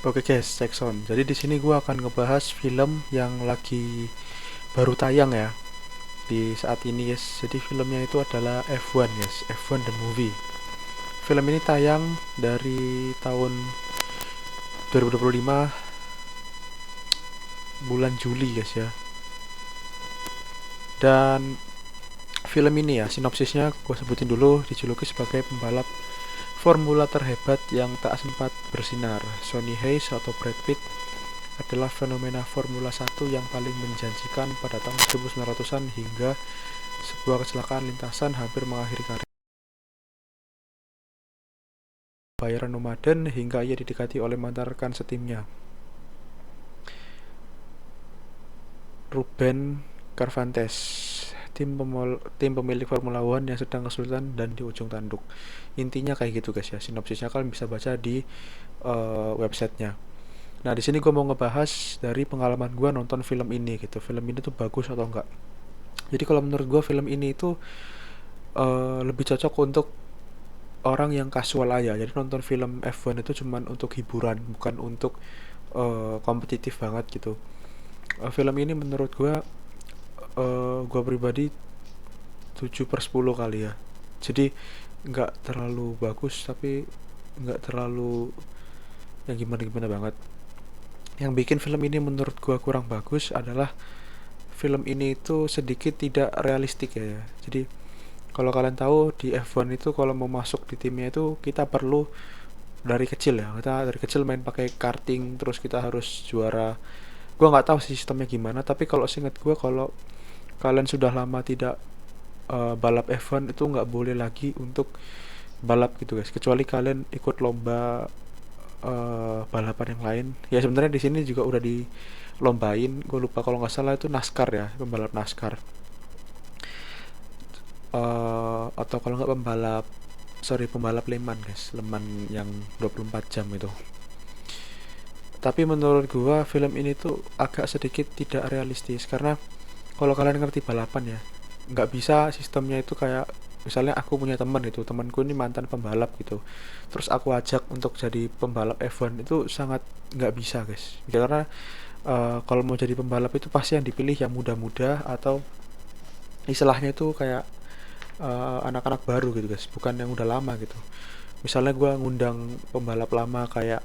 Oke guys, cek sound. Jadi di sini gua akan ngebahas film yang lagi baru tayang ya di saat ini guys. Jadi filmnya itu adalah F1 guys, F1 The Movie. Film ini tayang dari tahun 2025 bulan Juli guys ya. Dan film ini ya sinopsisnya gue sebutin dulu, dijuluki sebagai pembalap formula terhebat yang tak sempat bersinar. Sonny Hayes atau Brad Pitt adalah fenomena Formula 1 yang paling menjanjikan pada tahun 1900-an hingga sebuah kecelakaan lintasan hampir mengakhiri karir. Bayaran nomaden hingga ia didekati oleh mantan rekan setimnya, Ruben Carvantes, tim pemilik Formula One yang sedang kesulitan dan di ujung tanduk. Intinya kayak gitu guys ya. Sinopsisnya kalian bisa baca di websitenya. Nah, di sini gue mau ngebahas dari pengalaman gue nonton film ini gitu. Film ini tuh bagus atau enggak. Jadi kalau menurut gue film ini itu lebih cocok untuk orang yang casual aja. Jadi nonton film F1 itu cuman untuk hiburan, bukan untuk kompetitif banget gitu. Film ini menurut gue pribadi 7/10 kali ya. Jadi nggak terlalu bagus tapi nggak terlalu yang gimana-gimana banget. Yang bikin film ini menurut gue kurang bagus adalah film ini itu sedikit tidak realistik ya. Jadi kalau kalian tahu di F1 itu kalau mau masuk di timnya itu kita perlu dari kecil ya. Kita dari kecil main pakai karting terus kita harus juara. Gua nggak tahu sistemnya gimana, tapi kalau seingat gua kalau kalian sudah lama tidak balap F1 itu nggak boleh lagi untuk balap gitu guys. Kecuali kalian ikut lomba balapan yang lain. Ya sebenarnya di sini juga udah dilombain. Gue lupa kalau nggak salah itu NASCAR ya, pembalap NASCAR. Atau kalau nggak pembalap Le Mans guys, Le Mans yang 24 jam itu. Tapi menurut gua film ini tuh agak sedikit tidak realistis karena kalau kalian ngerti balapan ya, nggak bisa sistemnya itu kayak misalnya aku punya teman gitu, temanku ini mantan pembalap gitu, terus aku ajak untuk jadi pembalap F1 itu sangat nggak bisa guys, karena kalau mau jadi pembalap itu pasti yang dipilih yang muda-muda atau istilahnya itu kayak anak-anak baru gitu guys, bukan yang udah lama gitu. Misalnya gue ngundang pembalap lama kayak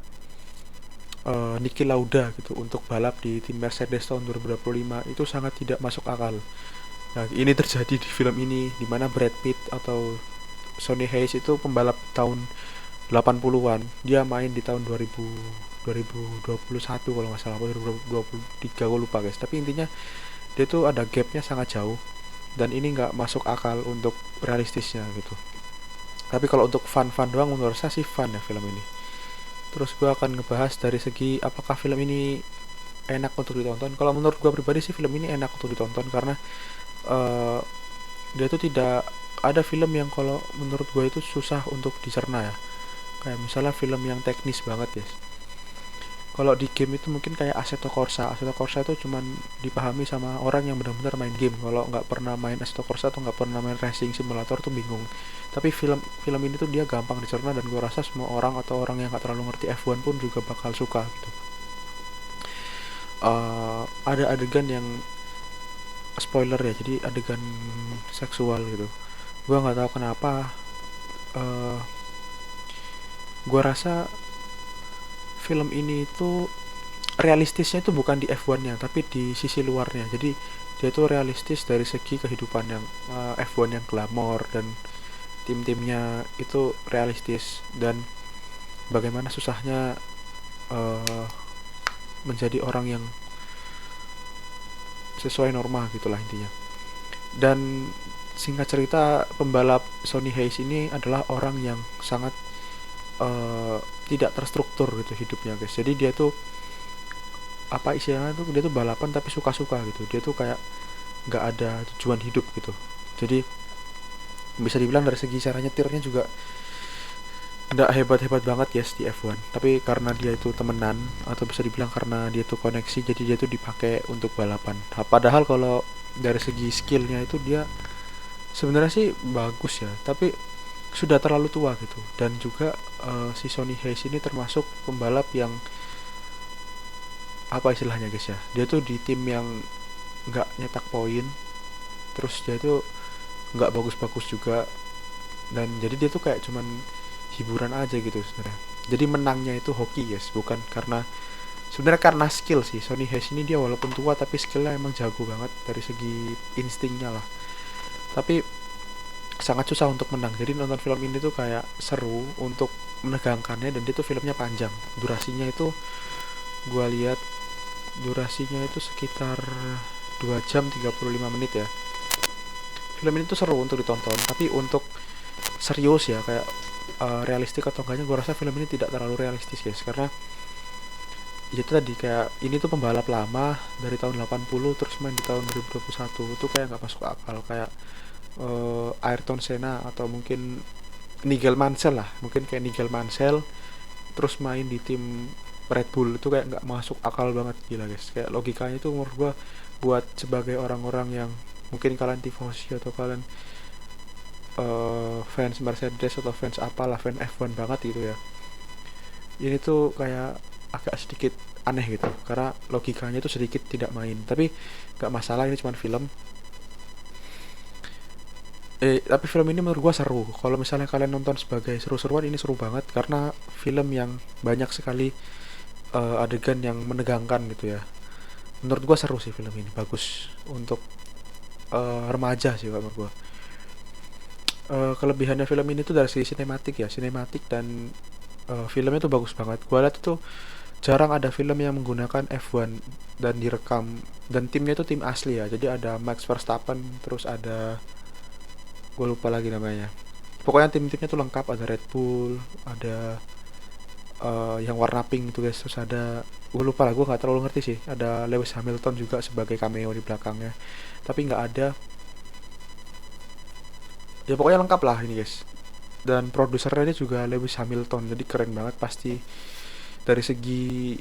Niki Lauda gitu untuk balap di tim Mercedes tahun 2025 itu sangat tidak masuk akal. Nah, ini terjadi di film ini di mana Brad Pitt atau Sonny Hayes itu pembalap tahun 80-an. Dia main di tahun 2021 kalau nggak salah, 2023 gue lupa guys. Tapi intinya dia tuh ada gapnya sangat jauh dan ini nggak masuk akal untuk realistisnya gitu. Tapi kalau untuk fun-fun doang menurut saya sih fun ya film ini. Terus gue akan ngebahas dari segi apakah film ini enak untuk ditonton. Kalau menurut gue pribadi sih film ini enak untuk ditonton karena uh, dia tuh tidak ada film yang kalau menurut gue itu susah untuk dicerna ya. Kayak misalnya film yang teknis banget ya. Kalau di game itu mungkin kayak Assetto Corsa. Assetto Corsa itu cuman dipahami sama orang yang benar-benar main game. Kalau nggak pernah main Assetto Corsa atau nggak pernah main racing simulator tuh bingung. Tapi film film ini tuh dia gampang dicerna dan gue rasa semua orang atau orang yang nggak terlalu ngerti F1 pun juga bakal suka gitu. Ada adegan yang spoiler ya, jadi adegan seksual gitu. Gue nggak tahu kenapa. Uh, gue rasa film ini itu realistisnya itu bukan di F1-nya tapi di sisi luarnya. Jadi dia tuh realistis dari segi kehidupan yang F1 yang glamor dan tim-timnya itu realistis dan bagaimana susahnya uh, menjadi orang yang sesuai norma gitulah intinya. Dan singkat cerita pembalap Sonny Hayes ini adalah orang yang sangat tidak terstruktur gitu hidupnya guys. Jadi dia tuh apa istilahnya tuh dia tuh balapan tapi suka-suka gitu. Dia tuh kayak nggak ada tujuan hidup gitu. Jadi bisa dibilang dari segi cara nyetirnya juga nggak hebat-hebat banget ya di F1. Tapi karena dia itu temenan atau bisa dibilang karena dia tuh koneksi, jadi dia tuh dipakai untuk balapan. Nah, padahal kalau dari segi skillnya itu dia sebenarnya sih bagus ya, tapi sudah terlalu tua gitu. Dan juga si Sonny Hayes ini termasuk pembalap yang apa istilahnya guys ya, dia tuh di tim yang nggak nyetak poin, terus dia tuh nggak bagus-bagus juga, dan jadi dia tuh kayak cuman hiburan aja gitu sebenarnya. Jadi menangnya itu hoki guys, bukan karena, sebenarnya karena skill sih. Sonny Hayes ini dia walaupun tua tapi skillnya emang jago banget dari segi instingnya lah, tapi sangat susah untuk menang. Jadi nonton film ini tuh kayak seru untuk menegangkannya, dan dia tuh filmnya panjang. Durasinya itu gua lihat durasinya itu sekitar 2 jam 35 menit ya. Film ini tuh seru untuk ditonton, tapi untuk serius ya kayak realistik atau enggaknya, gua rasa film ini tidak terlalu realistis guys, karena ya itu tadi, kayak ini tuh pembalap lama dari tahun 80 terus main di tahun 2021, itu kayak nggak masuk akal. Kayak Ayrton Senna atau mungkin Nigel Mansell lah, mungkin kayak Nigel Mansell terus main di tim Red Bull, itu kayak nggak masuk akal banget, gila guys. Kayak logikanya itu menurut gua, buat sebagai orang-orang yang mungkin kalian tifosi atau kalian fans Mercedes atau fans apalah, fans F1 banget gitu ya, ini tuh kayak agak sedikit aneh gitu, karena logikanya itu sedikit tidak main. Tapi nggak masalah, ini cuma film. Tapi film ini menurut gua seru. Kalau misalnya kalian nonton sebagai seru-seruan, ini seru banget karena film yang banyak sekali adegan yang menegangkan gitu ya. Menurut gua seru sih film ini, bagus untuk remaja sih kalau menurut gua. Kelebihannya film ini tuh dari segi sinematik ya, sinematik dan filmnya tuh bagus banget. Gua lihat tuh jarang ada film yang menggunakan F1 dan direkam, dan timnya itu tim asli ya. Jadi ada Max Verstappen, terus ada, gue lupa lagi namanya. Pokoknya tim-timnya tuh lengkap, ada Red Bull, ada yang warna pink itu guys, terus ada, gue lupa lah, gue nggak terlalu ngerti sih. Ada Lewis Hamilton juga sebagai cameo di belakangnya, tapi nggak ada, ya pokoknya lengkap lah ini guys. Dan produsernya ini juga Lewis Hamilton, jadi keren banget pasti. Dari segi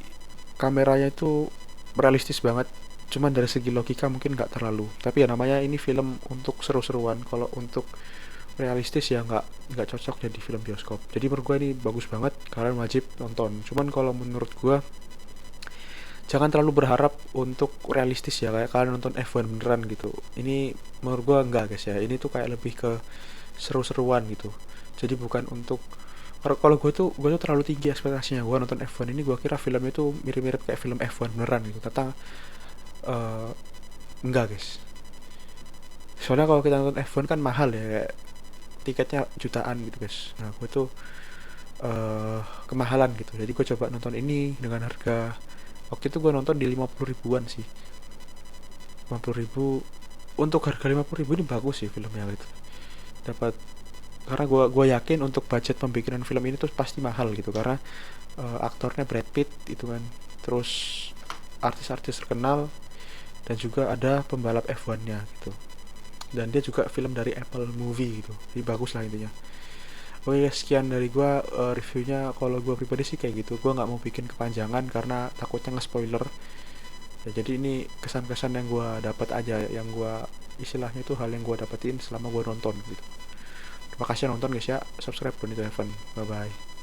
kameranya itu realistis banget, cuman dari segi logika mungkin nggak terlalu. Tapi ya namanya ini film untuk seru-seruan, kalau untuk realistis ya nggak cocok jadi film bioskop. Jadi menurut gue ini bagus banget, kalian wajib nonton. Cuman kalau menurut gue jangan terlalu berharap untuk realistis ya, kayak kalian nonton F1 beneran gitu. Ini menurut gue enggak guys ya, ini tuh kayak lebih ke seru-seruan gitu. Jadi bukan untuk, kalau gue tuh terlalu tinggi ekspektasinya. Gue nonton F1 ini gue kira filmnya tuh mirip-mirip kayak film F1 beneran gitu, ternyata uh, enggak guys. Soalnya kalau kita nonton F1 kan mahal ya, kayak tiketnya jutaan gitu guys. Nah gue tuh kemahalan gitu, jadi gue coba nonton ini dengan harga, waktu itu gue nonton di 50 ribuan sih, 50 ribu. Untuk harga 50 ribu ini bagus sih filmnya gitu, dapat. Karena gue yakin untuk budget pembikinan film ini tuh pasti mahal gitu, karena aktornya Brad Pitt itu kan, terus artis-artis terkenal, dan juga ada pembalap F1 nya gitu, dan dia juga film dari Apple Movie gitu, jadi bagus lah intinya. Oke guys, sekian dari gue reviewnya. Kalau gue pribadi sih kayak gitu, gue nggak mau bikin kepanjangan karena takutnya nge-spoiler ya. Jadi ini kesan-kesan yang gue dapat aja, yang gue istilahnya itu hal yang gue dapetin selama gue nonton gitu. Terima kasih nonton guys ya, subscribe Bonito Heaven, bye bye.